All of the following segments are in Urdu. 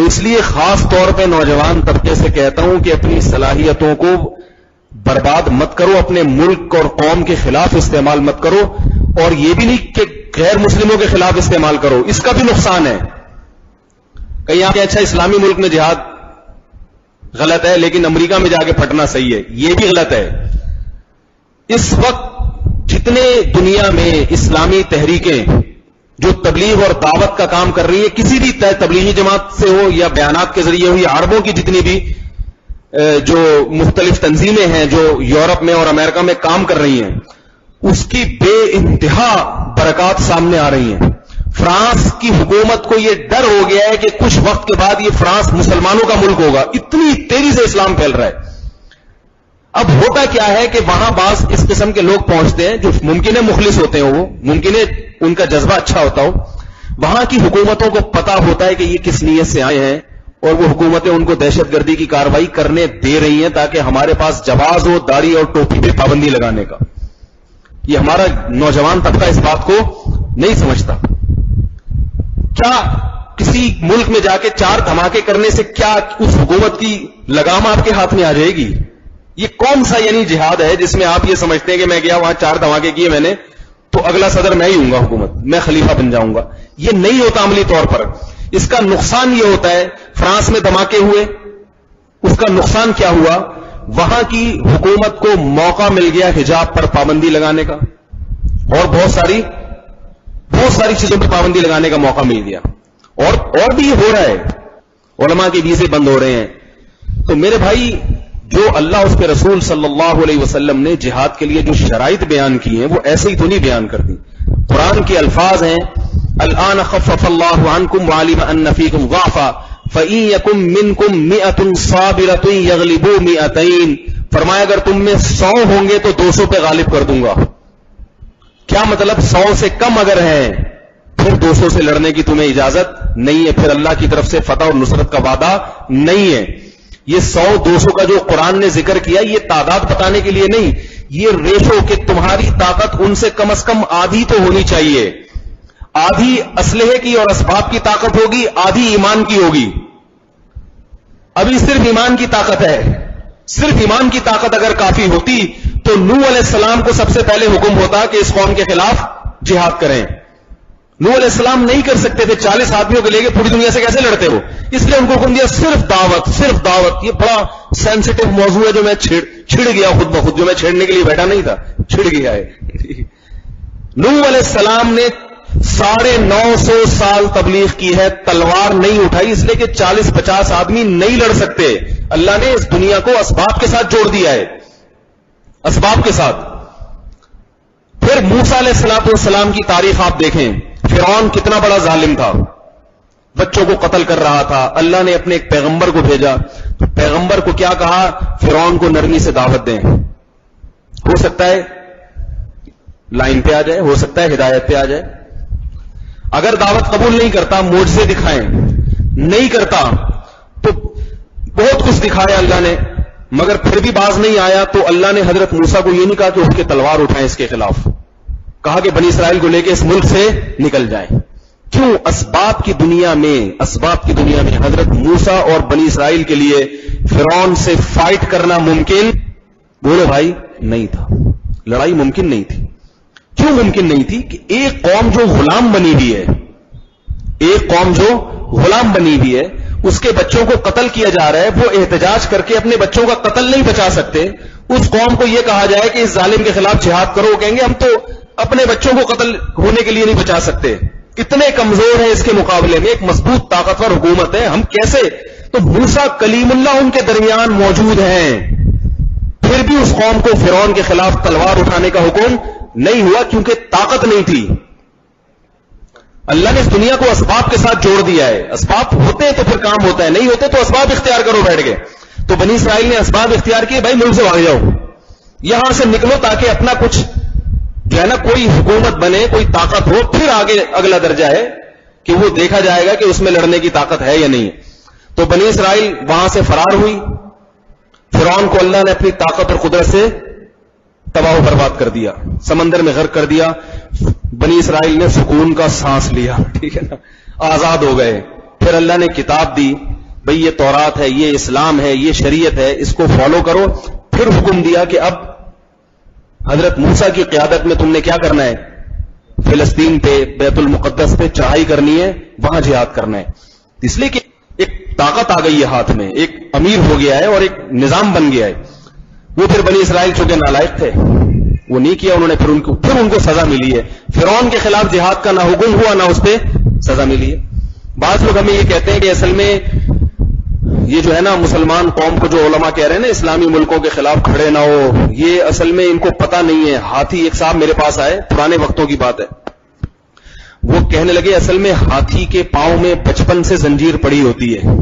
اس لیے خاص طور پہ نوجوان طبقے سے کہتا ہوں کہ اپنی صلاحیتوں کو برباد مت کرو، اپنے ملک اور قوم کے خلاف استعمال مت کرو، اور یہ بھی نہیں کہ غیر مسلموں کے خلاف استعمال کرو، اس کا بھی نقصان ہے. کہیں آپ اچھا اسلامی ملک میں جہاد غلط ہے لیکن امریکہ میں جا کے پھٹنا صحیح ہے، یہ بھی غلط ہے. اس وقت جتنے دنیا میں اسلامی تحریکیں جو تبلیغ اور دعوت کا کام کر رہی ہیں، کسی بھی تبلیغی جماعت سے ہو یا بیانات کے ذریعے ہو، یا عربوں کی جتنی بھی جو مختلف تنظیمیں ہیں جو یورپ میں اور امریکہ میں کام کر رہی ہیں، اس کی بے انتہا برکات سامنے آ رہی ہیں. فرانس کی حکومت کو یہ ڈر ہو گیا ہے کہ کچھ وقت کے بعد یہ فرانس مسلمانوں کا ملک ہوگا، اتنی تیزی سے اسلام پھیل رہا ہے. اب ہوتا کیا ہے کہ وہاں بعض اس قسم کے لوگ پہنچتے ہیں جو ممکن ہے مخلص ہوتے ہیں، وہ ممکن ہے ان کا جذبہ اچھا ہوتا ہو. وہاں کی حکومتوں کو پتا ہوتا ہے کہ یہ کس نیت سے آئے ہیں، اور وہ حکومتیں ان کو دہشت گردی کی کارروائی کرنے دے رہی ہیں تاکہ ہمارے پاس جواز ہو داڑھی اور ٹوپی پہ پابندی لگانے کا. یہ ہمارا نوجوان طبقہ اس بات کو نہیں سمجھتا. کیا کسی ملک میں جا کے 4 دھماکے کرنے سے کیا اس حکومت کی لگام آپ کے ہاتھ میں آ جائے گی؟ یہ کون سا یعنی جہاد ہے جس میں آپ یہ سمجھتے ہیں کہ میں گیا وہاں 4 دھماکے کیے میں نے تو اگلا صدر میں ہی ہوں گا، حکومت میں خلیفہ بن جاؤں گا؟ یہ نہیں ہوتا عملی طور پر. اس کا نقصان یہ ہوتا ہے، فرانس میں دھماکے ہوئے، اس کا نقصان کیا ہوا؟ وہاں کی حکومت کو موقع مل گیا حجاب پر پابندی لگانے کا، اور بہت ساری چیزوں پر پابندی لگانے کا موقع مل گیا. اور بھی یہ ہو رہا ہے، علماء کے ویزے بند ہو رہے ہیں. تو میرے بھائی، جو اللہ اس کے رسول صلی اللہ علیہ وسلم نے جہاد کے لیے جو شرائط بیان کی ہیں وہ ایسے ہی تو نہیں بیان کر دی. قرآن کے الفاظ ہیں الآن خفف اللہ عنکم وعلم ان فیکم ضعفا فإن یکم منکم مئۃ صابرۃ یغلبوا مئتین. فرمایا اگر تم میں 100 ہوں گے تو 200 پہ غالب کر دوں گا. کیا مطلب؟ 100 سے کم اگر ہیں پھر 200 سے لڑنے کی تمہیں اجازت نہیں ہے، پھر اللہ کی طرف سے فتح اور نصرت کا وعدہ نہیں ہے. یہ 100-200 کا جو قرآن نے ذکر کیا یہ تعداد بتانے کے لیے نہیں، یہ ریشو کہ تمہاری طاقت ان سے کم از کم آدھی تو ہونی چاہیے. آدھی اسلحے کی اور اسباب کی طاقت ہوگی، آدھی ایمان کی ہوگی. ابھی صرف ایمان کی طاقت ہے. صرف ایمان کی طاقت اگر کافی ہوتی تو نوح علیہ السلام کو سب سے پہلے حکم ہوتا کہ اس قوم کے خلاف جہاد کریں. نوح علیہ السلام نہیں کر سکتے تھے، 40 آدمیوں کو لے کے پوری دنیا سے کیسے لڑتے ہو؟ اس لیے ان کو حکم دیا صرف دعوت، صرف دعوت. یہ بڑا سینسیٹیو موضوع ہے جو میں چھڑ گیا خود بخود، جو میں چھیڑنے کے لیے بیٹھا نہیں تھا، چھڑ گیا ہے. نوح علیہ السلام نے 950 سال تبلیغ کی ہے، تلوار نہیں اٹھائی، اس لیے کہ 40-50 آدمی نہیں لڑ سکتے. اللہ نے اس دنیا کو اسباب کے ساتھ جوڑ دیا ہے، اسباب کے ساتھ. پھر موسیٰ علیہ السلام کی تاریخ آپ دیکھیں، فرعون کتنا بڑا ظالم تھا، بچوں کو قتل کر رہا تھا. اللہ نے اپنے ایک پیغمبر کو بھیجا، تو پیغمبر کو کیا کہا؟ فرعون کو نرمی سے دعوت دیں. ہو سکتا ہے لائن پہ آ جائے، ہو سکتا ہے ہدایت پہ آ جائے. اگر دعوت قبول نہیں کرتا، معجزے دکھائیں. نہیں کرتا تو بہت کچھ دکھایا اللہ نے، مگر پھر بھی باز نہیں آیا تو اللہ نے حضرت موسیٰ کو یہ نہیں کہا کہ اٹھ کے تلوار اٹھائیں اس کے خلاف، کہا کہ بنی اسرائیل کو لے کے اس ملک سے نکل جائیں. کیوں؟ اسباب کی دنیا میں حضرت موسیٰ اور بنی اسرائیل کے لیے فرعون سے فائٹ کرنا ممکن، بولو بھائی، نہیں تھا. لڑائی ممکن نہیں تھی. کیوں ممکن نہیں تھی؟ کہ ایک قوم جو غلام بنی ہوئی ہے، اس کے بچوں کو قتل کیا جا رہا ہے، وہ احتجاج کر کے اپنے بچوں کا قتل نہیں بچا سکتے. اس قوم کو یہ کہا جائے کہ اس ظالم کے خلاف جہاد کرو، کہیں گے ہم تو اپنے بچوں کو قتل ہونے کے لیے نہیں بچا سکتے. کتنے کمزور ہیں اس کے مقابلے میں ایک مضبوط طاقتور حکومت ہے، ہم کیسے؟ تو موسیٰ کلیم اللہ ان کے درمیان موجود ہیں، پھر بھی اس قوم کو فرعون کے خلاف تلوار اٹھانے کا حکم نہیں ہوا کیونکہ طاقت نہیں تھی. اللہ نے اس دنیا کو اسباب کے ساتھ جوڑ دیا ہے. اسباب ہوتے ہیں تو پھر کام ہوتا ہے، نہیں ہوتے تو اسباب اختیار کرو بیٹھ گئے. تو بنی اسرائیل نے اسباب اختیار کیے، بھائی ملک سے بھاگ جاؤ، یہاں سے نکلو تاکہ اپنا کچھ جو ہے نا کوئی حکومت بنے، کوئی طاقت ہو. پھر آگے اگلا درجہ ہے کہ وہ دیکھا جائے گا کہ اس میں لڑنے کی طاقت ہے یا نہیں. تو بنی اسرائیل وہاں سے فرار ہوئی. فرعون کو اللہ نے اپنی طاقت اور قدرت سے تباہ و برباد کر دیا، سمندر میں غرق کر دیا. بنی اسرائیل نے سکون کا سانس لیا، ٹھیک ہے نا، آزاد ہو گئے. پھر اللہ نے کتاب دی بھئی یہ تورات ہے، یہ اسلام ہے، یہ شریعت ہے، اس کو فالو کرو. پھر حکم دیا کہ اب حضرت موسیٰ کی قیادت میں تم نے کیا کرنا ہے؟ فلسطین پہ، بیت المقدس پہ چڑھائی کرنی ہے، وہاں جہاد کرنا ہے. اس لیے کہ ایک طاقت آ گئی ہے ہاتھ میں، ایک امیر ہو گیا ہے اور ایک نظام بن گیا ہے. وہ پھر بنی اسرائیل چونکہ نالائق تھے، وہ نہیں کیا انہوں نے، پھر ان کو سزا ملی ہے. فرعون کے خلاف جہاد کا نہ حکم ہوا نہ اس پہ سزا ملی ہے. بعض لوگ ہمیں یہ کہتے ہیں کہ اصل میں یہ جو ہے نا مسلمان قوم کو جو علماء کہہ رہے ہیں نا اسلامی ملکوں کے خلاف کھڑے نہ ہو، یہ اصل میں ان کو پتہ نہیں ہے. ہاتھی، ایک صاحب میرے پاس آئے، پرانے وقتوں کی بات ہے، وہ کہنے لگے اصل میں ہاتھی کے پاؤں میں بچپن سے زنجیر پڑی ہوتی ہے،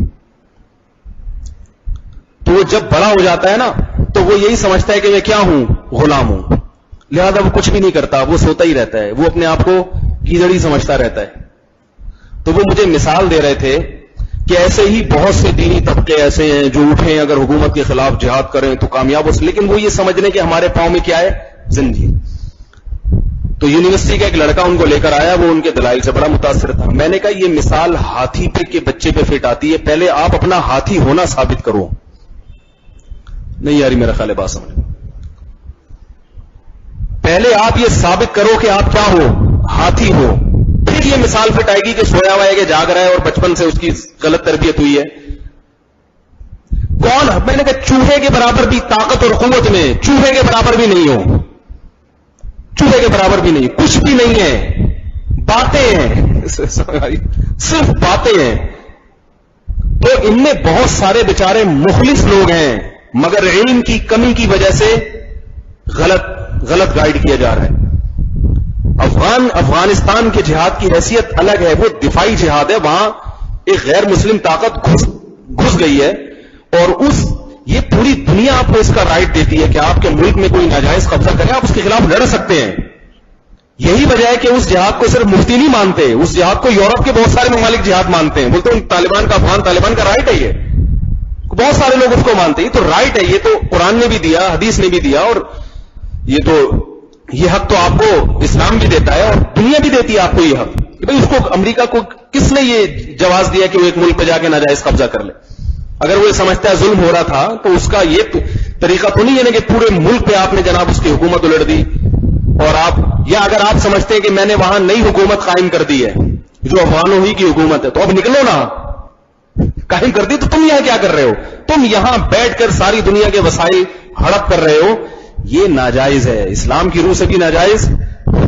تو وہ جب بڑا ہو جاتا ہے نا تو وہ یہی سمجھتا ہے کہ میں کیا ہوں؟ غلام ہوں. لہذا وہ کچھ بھی نہیں کرتا، وہ سوتا ہی رہتا ہے، وہ اپنے آپ کو کیڑی سمجھتا رہتا ہے. تو وہ مجھے مثال دے رہے تھے کہ ایسے ہی بہت سے دینی طبقے ایسے ہیں جو اٹھیں اگر حکومت کے خلاف جہاد کریں تو کامیاب ہو، لیکن وہ یہ سمجھنے کہ ہمارے پاؤں میں کیا ہے؟ زنجیر. تو یونیورسٹی کا ایک لڑکا ان کو لے کر آیا، وہ ان کے دلائل سے بڑا متاثر تھا. میں نے کہا یہ مثال ہاتھی پہ کے بچے پہ فٹ آتی ہے، پہلے آپ اپنا ہاتھی ہونا ثابت کرو. نہیں یاری میرا خیال ہے بات سمجھ، پہلے آپ یہ ثابت کرو کہ آپ کیا ہو؟ ہاتھی ہو، پھر یہ مثال فٹ آئے گی کہ سویا ہوا ہے کہ جاگ رہا ہے اور بچپن سے اس کی غلط تربیت ہوئی ہے. کون؟ میں نے کہا چوہے کے برابر بھی طاقت اور قوت میں، چوہے کے برابر بھی نہیں ہو، چوہے کے برابر بھی نہیں، کچھ بھی نہیں ہے، باتیں ہیں، صرف باتیں ہیں. تو ان میں بہت سارے بیچارے مخلص لوگ ہیں مگر علم کی کمی کی وجہ سے غلط گائیڈ کیا جا رہا ہے. افغانستان کے جہاد کی حیثیت الگ ہے، وہ دفاعی جہاد ہے، وہاں ایک غیر مسلم طاقت گھس گئی ہے اور یہ پوری دنیا آپ کو اس کا رائٹ دیتی ہے کہ آپ کے ملک میں کوئی ناجائز قبضہ کرے آپ اس کے خلاف لڑ سکتے ہیں. یہی وجہ ہے کہ اس جہاد کو صرف مفتی نہیں مانتے، اس جہاد کو یورپ کے بہت سارے ممالک جہاد مانتے ہیں، بولتے ہیں طالبان کا، افغان طالبان کا رائٹ ہے، یہ بہت سارے لوگ اس کو مانتے ہیں. تو رائٹ ہے، یہ تو قرآن نے بھی دیا، حدیث نے بھی دیا، اور یہ حق تو آپ کو اسلام بھی دیتا ہے اور دنیا بھی دیتی ہے آپ کو یہ حق کہ بھئی اس کو امریکہ کو کس نے یہ جواز دیا کہ وہ ایک ملک پہ جا کے ناجائز قبضہ کر لے؟ اگر وہ سمجھتا ہے ظلم ہو رہا تھا تو اس کا یہ طریقہ تو نہیں ہے نا کہ پورے ملک پہ آپ نے جناب اس کی حکومت الٹ دی. اور یا اگر آپ سمجھتے ہیں کہ میں نے وہاں نئی حکومت قائم کر دی ہے جو افغانوں ہی کی حکومت ہے تو اب نکلو نا، قائم کر دی تو تم یہاں کیا کر رہے ہو؟ تم یہاں بیٹھ کر ساری دنیا کے وسائل ہڑپ کر رہے ہو، یہ ناجائز ہے، اسلام کی روح سے بھی ناجائز،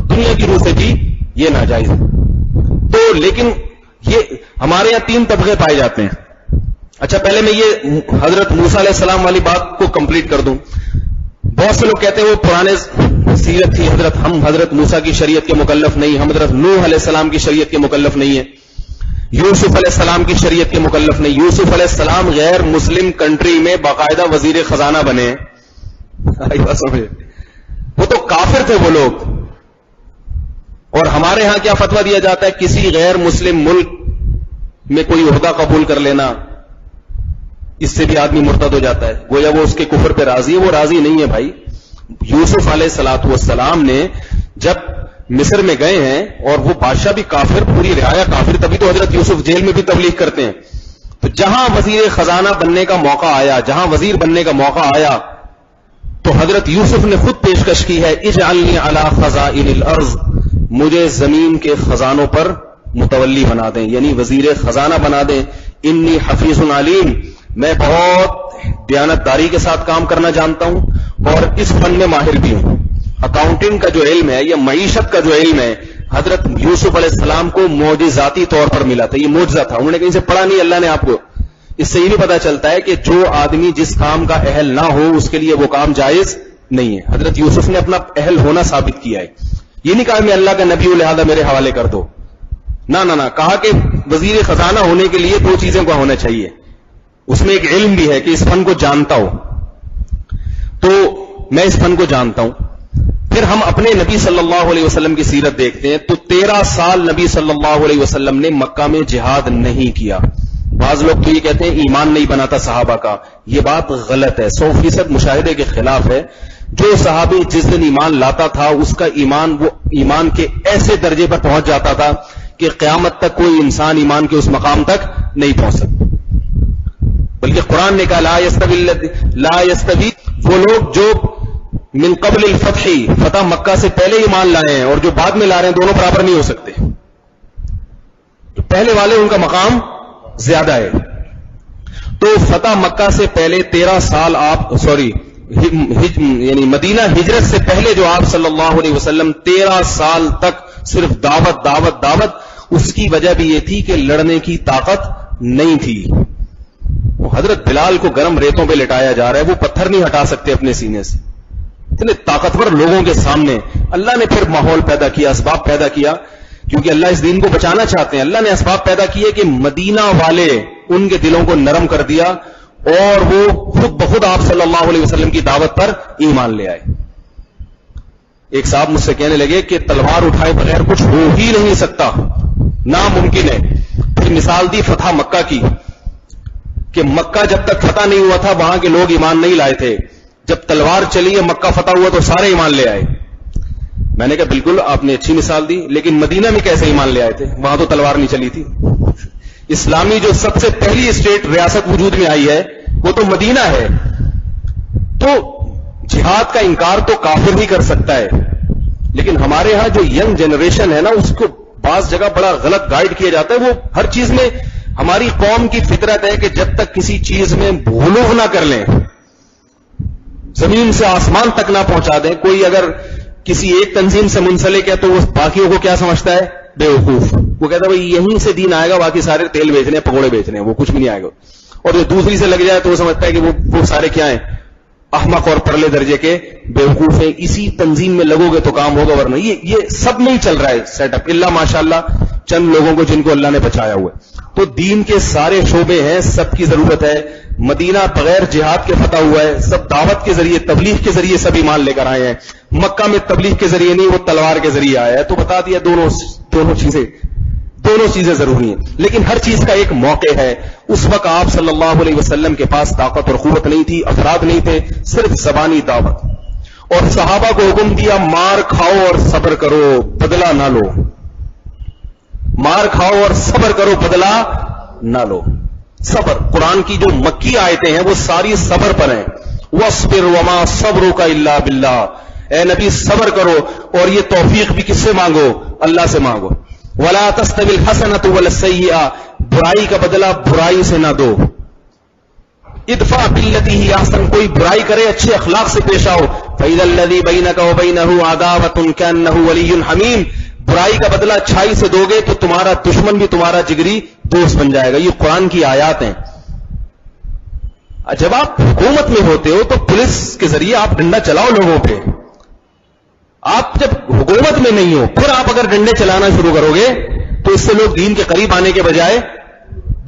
دنیا کی روح سے بھی یہ ناجائز ہے. تو لیکن یہ ہمارے یہاں 3 طبقے پائے جاتے ہیں. اچھا پہلے میں یہ حضرت موسیٰ علیہ السلام والی بات کو کمپلیٹ کر دوں. بہت سے لوگ کہتے ہیں وہ پرانے سیرت تھی، ہم حضرت موسیٰ کی شریعت کے مکلف نہیں، ہم حضرت نوح علیہ السلام کی شریعت کے مکلف نہیں ہیں، یوسف علیہ السلام کی شریعت کے مکلف نہیں. یوسف علیہ السلام غیر مسلم کنٹری میں باقاعدہ وزیر خزانہ بنے، وہ تو کافر تھے وہ لوگ. اور ہمارے ہاں کیا فتویٰ دیا جاتا ہے؟ کسی غیر مسلم ملک میں کوئی عہدہ قبول کر لینا، اس سے بھی آدمی مرتد ہو جاتا ہے، گویا وہ اس کے کفر پہ راضی ہے. وہ راضی نہیں ہے بھائی. یوسف علیہ الصلوۃ والسلام نے جب مصر میں گئے ہیں اور وہ بادشاہ بھی کافر، پوری رعایا کافر، تبھی تو حضرت یوسف جیل میں بھی تبلیغ کرتے ہیں. تو جہاں وزیر خزانہ بننے کا موقع آیا، جہاں وزیر بننے کا موقع آیا تو حضرت یوسف نے خود پیشکش کی ہے، اجعلنی علی خزائن الارض، مجھے زمین کے خزانوں پر متولی بنا دیں، یعنی وزیر خزانہ بنا دیں. انی حفیظ علیم، میں بہت دیانتداری کے ساتھ کام کرنا جانتا ہوں اور اس فن میں ماہر بھی ہوں. اکاؤنٹنگ کا جو علم ہے یا معیشت کا جو علم ہے حضرت یوسف علیہ السلام کو معجزاتی طور پر ملا تھا، یہ معجزہ تھا، انہوں نے کہیں سے پڑھا نہیں، اللہ نے آپ کو. اس سے یہ بھی پتا چلتا ہے کہ جو آدمی جس کام کا اہل نہ ہو اس کے لیے وہ کام جائز نہیں ہے. حضرت یوسف نے اپنا اہل ہونا ثابت کیا ہے. یہ نہیں کہا میں اللہ کا نبی ہوں لہذا میرے حوالے کر دو، نہ، کہا کہ وزیر خزانہ ہونے کے لیے 2 چیزیں کا ہونا چاہیے، اس میں ایک علم بھی ہے کہ اس فن کو جانتا ہو، تو میں اس فن کو جانتا ہوں. پھر ہم اپنے نبی صلی اللہ علیہ وسلم کی سیرت دیکھتے ہیں تو 13 سال نبی صلی اللہ علیہ وسلم نے مکہ میں جہاد نہیں کیا. بعض لوگ تو یہ کہتے ہیں ایمان نہیں بنا تھا صحابہ کا، یہ بات غلط ہے، 100% مشاہدے کے خلاف ہے. جو صحابی جس دن ایمان لاتا تھا اس کا ایمان وہ ایمان کے ایسے درجے پر پہنچ جاتا تھا کہ قیامت تک کوئی انسان ایمان کے اس مقام تک نہیں پہنچ سکتا. بلکہ قرآن نے کہا لا یستوی وہ لوگ جو من قبل الفتح فتح مکہ سے پہلے ایمان لائے ہیں اور جو بعد میں لا رہے ہیں، دونوں برابر نہیں ہو سکتے. جو پہلے والے ان کا مقام زیادہ ہے. تو فتح مکہ سے پہلے 13 سال یعنی مدینہ ہجرت سے پہلے جو آپ صلی اللہ علیہ وسلم 13 سال تک صرف دعوت دعوت دعوت. اس کی وجہ بھی یہ تھی کہ لڑنے کی طاقت نہیں تھی. حضرت بلال کو گرم ریتوں پہ لٹایا جا رہا ہے، وہ پتھر نہیں ہٹا سکتے اپنے سینے سے. اتنے طاقتور لوگوں کے سامنے اللہ نے پھر ماحول پیدا کیا، اسباب پیدا کیا، کیونکہ اللہ اس دین کو بچانا چاہتے ہیں. اللہ نے اسباب پیدا کیے کہ مدینہ والے ان کے دلوں کو نرم کر دیا اور وہ خود بخود آپ صلی اللہ علیہ وسلم کی دعوت پر ایمان لے آئے. ایک صاحب مجھ سے کہنے لگے کہ تلوار اٹھائے بغیر کچھ ہو ہی نہیں سکتا، ناممکن ہے. پھر مثال دی فتح مکہ کی کہ مکہ جب تک فتح نہیں ہوا تھا وہاں کے لوگ ایمان نہیں لائے تھے، جب تلوار چلی ہے مکہ فتح ہوا تو سارے ایمان لے آئے. میں نے کہا بالکل آپ نے اچھی مثال دی، لیکن مدینہ میں کیسے ایمان لے آئے تھے؟ وہاں تو تلوار نہیں چلی تھی. اسلامی جو سب سے پہلی اسٹیٹ ریاست وجود میں آئی ہے وہ تو مدینہ ہے. تو جہاد کا انکار تو کافر ہی کر سکتا ہے، لیکن ہمارے ہاں جو ینگ جنریشن ہے نا، اس کو بعض جگہ بڑا غلط گائیڈ کیا جاتا ہے. وہ ہر چیز میں ہماری قوم کی فطرت ہے کہ جب تک کسی چیز میں بھولوغ نہ کر لیں، زمین سے آسمان تک نہ پہنچا دیں. کوئی اگر کسی ایک تنظیم سے منسلک ہے تو وہ باقیوں کو کیا سمجھتا ہے؟ بے وقوف. وہ کہتا ہے بھائی یہیں سے دین آئے گا، باقی سارے تیل بیچنے پکوڑے بیچنے ہیں، وہ کچھ بھی نہیں آئے گا. اور جو دوسری سے لگ جائے تو وہ سمجھتا ہے کہ وہ سارے کیا ہیں؟ احمق اور پرلے درجے کے بے وقوف ہیں. اسی تنظیم میں لگو گے تو کام ہوگا، ورنہ یہ سب نہیں چل رہا ہے سیٹ اپ، الا ماشاءاللہ چند لوگوں کو جن کو اللہ نے بچایا ہوا ہے. تو دین کے سارے شعبے ہیں، سب کی ضرورت ہے. مدینہ بغیر جہاد کے فتح ہوا ہے، سب دعوت کے ذریعے تبلیغ کے ذریعے سب ایمان لے کر آئے ہیں. مکہ میں تبلیغ کے ذریعے نہیں، وہ تلوار کے ذریعے آیا ہے. تو بتا دیا دونوں چیزیں ضروری ہیں، لیکن ہر چیز کا ایک موقع ہے. اس وقت آپ صلی اللہ علیہ وسلم کے پاس طاقت اور قوت نہیں تھی، افراد نہیں تھے، صرف زبانی دعوت. اور صحابہ کو حکم دیا مار کھاؤ اور صبر کرو، بدلہ نہ لو. مار کھاؤ اور صبر کرو، بدلہ نہ لو. صبر، قرآن کی جو مکی آیتیں ہیں وہ ساری صبر پر ہیں. وَاصْبِرْ وَمَا صَبْرُكَ إِلَّا بِاللَّهِ، اے نبی صبر کرو، اور یہ توفیق بھی کس سے مانگو؟ اللہ سے مانگو. وَلَا تَسْتَوِي الْحَسَنَةُ وَلَا السَّيِّئَةُ، برائی کا بدلہ برائی سے نہ دو. ادفع بالتي هي احسن، کوئی برائی کرے اچھے اخلاق سے پیش آؤ. فَإِذَا الَّذِي بَيْنَكَ وَبَيْنَهُ عَدَاوَةٌ كَأَنَّهُ وَلِيٌّ حَمِيمٌ، برائی کا بدلہ اچھائی سے دو گے تو تمہارا دشمن بھی تمہارا جگری دوست بن جائے گا. یہ قرآن کی آیات ہیں. جب آپ حکومت میں ہوتے ہو تو پولیس کے ذریعے آپ ڈنڈا چلاؤ لوگوں پہ. آپ جب حکومت میں نہیں ہو پھر آپ اگر ڈنڈے چلانا شروع کرو گے تو اس سے لوگ دین کے قریب آنے کے بجائے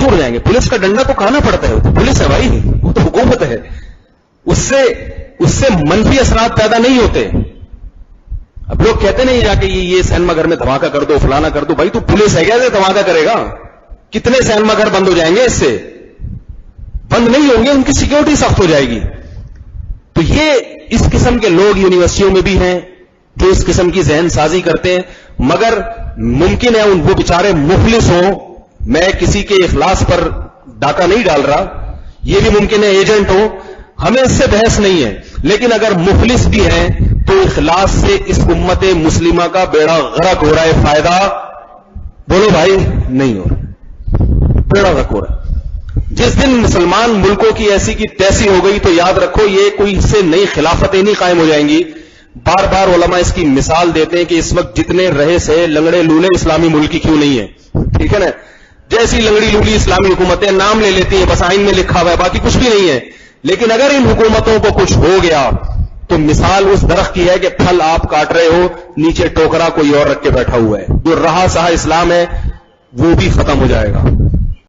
دور جائیں گے. پولیس کا ڈنڈا تو کھانا پڑتا ہے، وہ تو پولیس ہے بھائی، وہ تو حکومت ہے. اس سے منفی اثرات پیدا نہیں ہوتے. اب لوگ کہتے نہیں جا کے یہ سینما گھر میں دھماکہ کر دو، فلانا کر دو. بھائی تو پولیس ہے، کیسے دھماکہ کرے گا؟ کتنے سینما گھر بند ہو جائیں گے؟ اس سے بند نہیں ہوں گے، ان کی سیکیورٹی سخت ہو جائے گی. تو یہ اس قسم کے لوگ یونیورسٹیوں میں بھی ہیں جو اس قسم کی ذہن سازی کرتے ہیں. مگر ممکن ہے وہ بیچارے مفلس ہوں. میں کسی کے اخلاص پر ڈاکہ نہیں ڈال رہا، یہ بھی ممکن ہے ایجنٹ ہو، ہمیں اس سے بحث نہیں ہے. لیکن اگر مفلس بھی ہیں تو اخلاص سے اس امت مسلمہ کا بیڑا غرق ہو رہا ہے، فائدہ بولو بھائی نہیں ہو رہا، بیڑا غرق ہو رہا ہے. جس دن مسلمان ملکوں کی ایسی کی تیسی ہو گئی تو یاد رکھو یہ کوئی اس سے نئی خلافتیں نہیں قائم ہو جائیں گی. بار بار علماء اس کی مثال دیتے ہیں کہ اس وقت جتنے رہے سے لنگڑے لولے اسلامی ملک کی کیوں نہیں ہے. ٹھیک ہے نا، جیسی لنگڑی لولی اسلامی حکومتیں نام لے لیتی ہیں، بس آئین میں لکھا ہوا ہے، باقی کچھ بھی نہیں ہے. لیکن اگر ان حکومتوں کو کچھ ہو گیا تو مثال اس درخت کی ہے کہ پھل آپ کاٹ رہے ہو، نیچے ٹوکرا کوئی اور رکھ کے بیٹھا ہوا ہے. جو رہا سہا اسلام ہے وہ بھی ختم ہو جائے گا.